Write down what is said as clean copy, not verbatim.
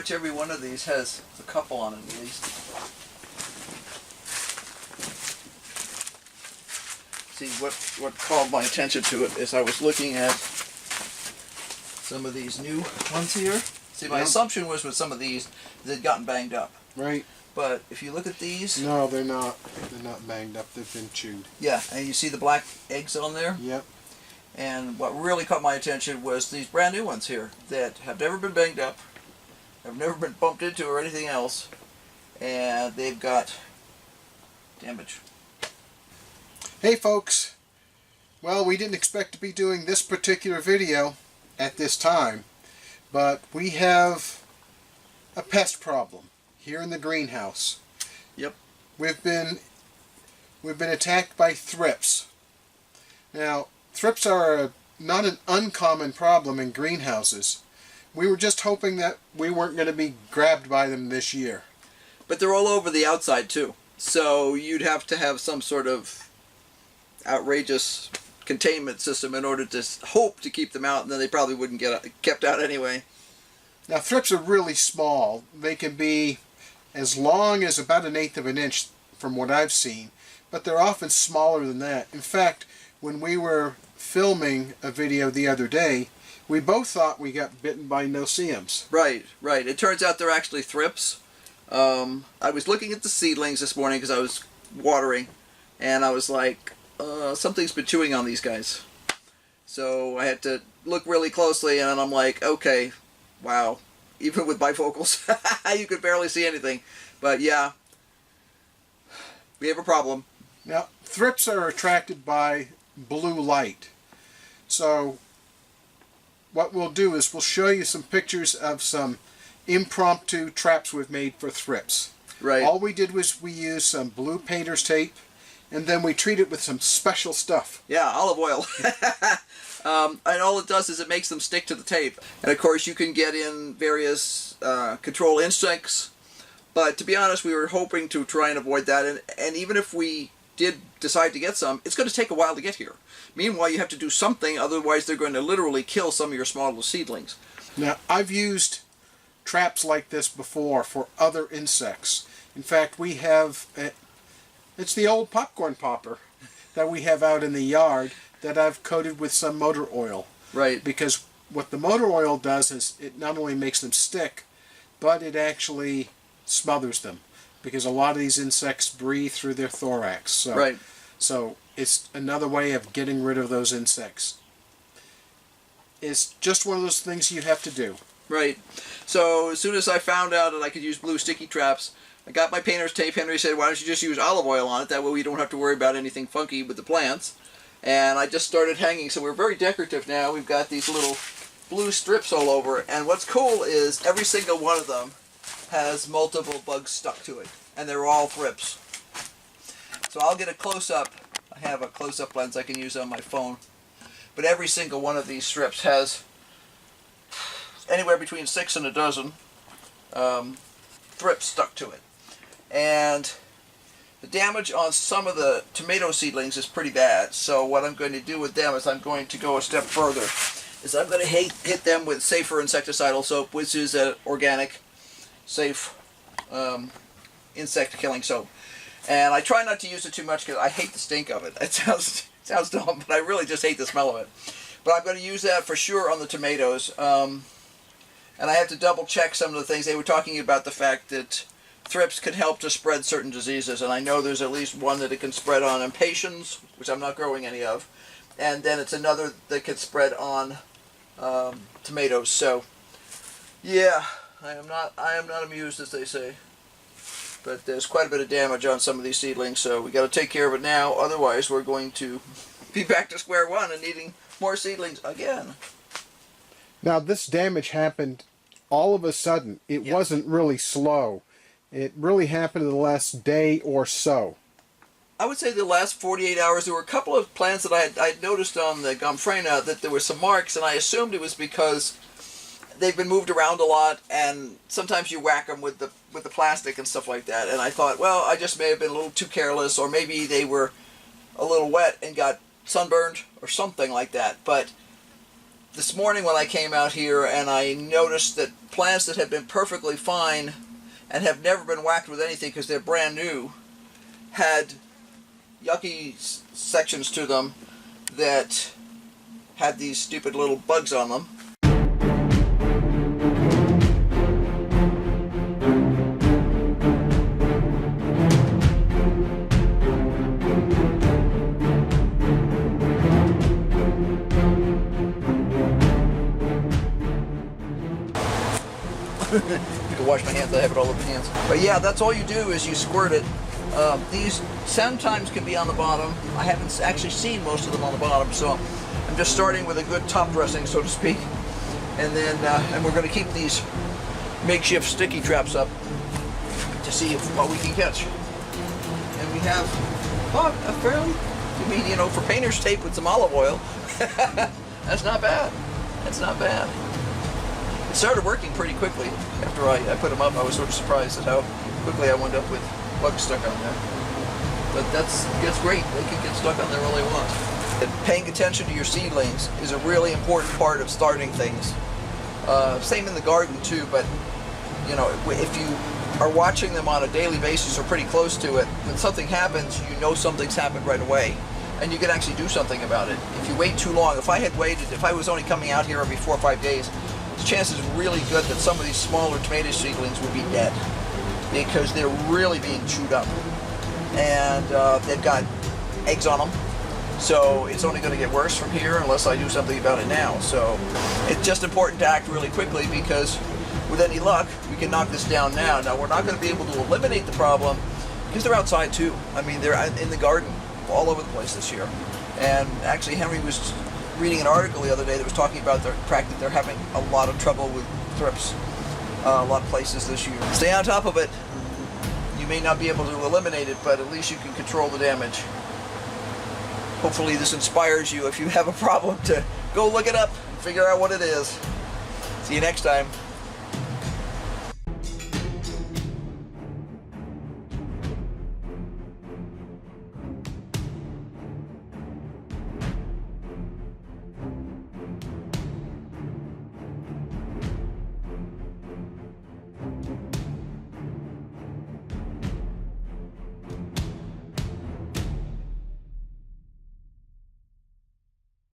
much every one of these has a couple on it at least. See, what called my attention to it is I was looking at some of these new ones here. See, my assumption was with some of these, they'd gotten banged up. Right. But if you look at these... No, they're not. They're not banged up. They've been chewed. Yeah, and you see the black eggs on there? Yep. And what really caught my attention was these brand new ones here that have never been banged up, have never been bumped into or anything else, and they've got damage. Hey folks, well, we didn't expect to be doing this particular video at this time, but we have a pest problem here in the greenhouse. Yep. We've been attacked by thrips. Now, thrips are not an uncommon problem in greenhouses. We were just hoping that we weren't going to be grabbed by them this year. But they're all over the outside too, so you'd have to have some sort of outrageous containment system in order to hope to keep them out, and then they probably wouldn't get kept out anyway. Now, thrips are really small. They can be as long as about 1/8 of an inch from what I've seen, but they're often smaller than that. In fact, when we were filming a video the other day, we both thought we got bitten by no-see-ums. Right, right. It turns out they're actually thrips. I was looking at the seedlings this morning because I was watering, and I was like, something's been chewing on these guys. So I had to look really closely, and I'm like, okay, wow. Even with bifocals, you could barely see anything. But yeah, we have a problem. Now, thrips are attracted by blue light. So what we'll do is we'll show you some pictures of some impromptu traps we've made for thrips. Right. All we did was we used some blue painter's tape, and then we treat it with some special stuff. Yeah, olive oil. And all it does is it makes them stick to the tape. And of course you can get in various control insects, but to be honest, we were hoping to try and avoid that, and even if we did decide to get some, it's going to take a while to get here. Meanwhile, you have to do something, otherwise they're going to literally kill some of your smaller seedlings. Now, I've used traps like this before for other insects. In fact, we have, it's the old popcorn popper that we have out in the yard that I've coated with some motor oil. Right. Because what the motor oil does is it not only makes them stick, but it actually smothers them. Because a lot of these insects breathe through their thorax. So, right. So it's another way of getting rid of those insects. It's just one of those things you have to do. Right. So as soon as I found out that I could use blue sticky traps, I got my painter's tape. Henry said, why don't you just use olive oil on it? That way we don't have to worry about anything funky with the plants. And I just started hanging. So we're very decorative now. We've got these little blue strips all over. And what's cool is every single one of them has multiple bugs stuck to it. And they're all thrips. So I'll get a close-up. I have a close-up lens I can use on my phone. But every single one of these strips has anywhere between 6 and a dozen thrips stuck to it. And the damage on some of the tomato seedlings is pretty bad. So what I'm going to do with them is I'm going to go a step further. Is I'm going to hit them with safer insecticidal soap, which is an organic, safe insect killing soap. And I try not to use it too much because I hate the stink of it. It sounds dumb, but I really just hate the smell of it. But I'm going to use that for sure on the tomatoes. And I have to double check some of the things. They were talking about the fact that thrips could help to spread certain diseases, and I know there's at least one that it can spread on impatiens, which I'm not growing any of, and then it's another that can spread on tomatoes. So yeah, I am not amused, as they say. But there's quite a bit of damage on some of these seedlings, so we got to take care of it now. Otherwise, we're going to be back to square one and needing more seedlings again. Now, this damage happened all of a sudden. It wasn't really slow. It really happened in the last day or so. I would say the last 48 hours. There were a couple of plants that I noticed on the Gomphrena that there were some marks, and I assumed it was because they've been moved around a lot, and sometimes you whack them with the plastic and stuff like that. And I thought, well, I just may have been a little too careless, or maybe they were a little wet and got sunburned or something like that. But this morning when I came out here and I noticed that plants that have been perfectly fine and have never been whacked with anything because they're brand new had yucky sections to them that had these stupid little bugs on them. You can wash my hands, I have it all over my hands. But yeah, that's all you do is you squirt it. These sometimes can be on the bottom. I haven't actually seen most of them on the bottom, so I'm just starting with a good top dressing, so to speak. And then and we're going to keep these makeshift sticky traps up to see what we can catch. And we have a fairly, I mean, you know, for painter's tape with some olive oil, that's not bad. That's not bad. It started working pretty quickly after I put them up. I was sort of surprised at how quickly I wound up with bugs stuck on there. But that's great. They can get stuck on there all they want. And paying attention to your seedlings is a really important part of starting things. Same in the garden too, but you know, if you are watching them on a daily basis or pretty close to it, when something happens, you know something's happened right away. And you can actually do something about it. If you wait too long, if I was only coming out here every 4 or 5 days, the chances are really good that some of these smaller tomato seedlings would be dead because they're really being chewed up. And they've got eggs on them. So it's only going to get worse from here unless I do something about it now. So it's just important to act really quickly because with any luck, we can knock this down now. Now, we're not going to be able to eliminate the problem because they're outside too. I mean, they're in the garden all over the place this year. And actually, Henry was reading an article the other day that was talking about the fact that they're having a lot of trouble with thrips. A lot of places this year. Stay on top of it. You may not be able to eliminate it, but at least you can control the damage. Hopefully this inspires you if you have a problem to go look it up and figure out what it is. See you next time.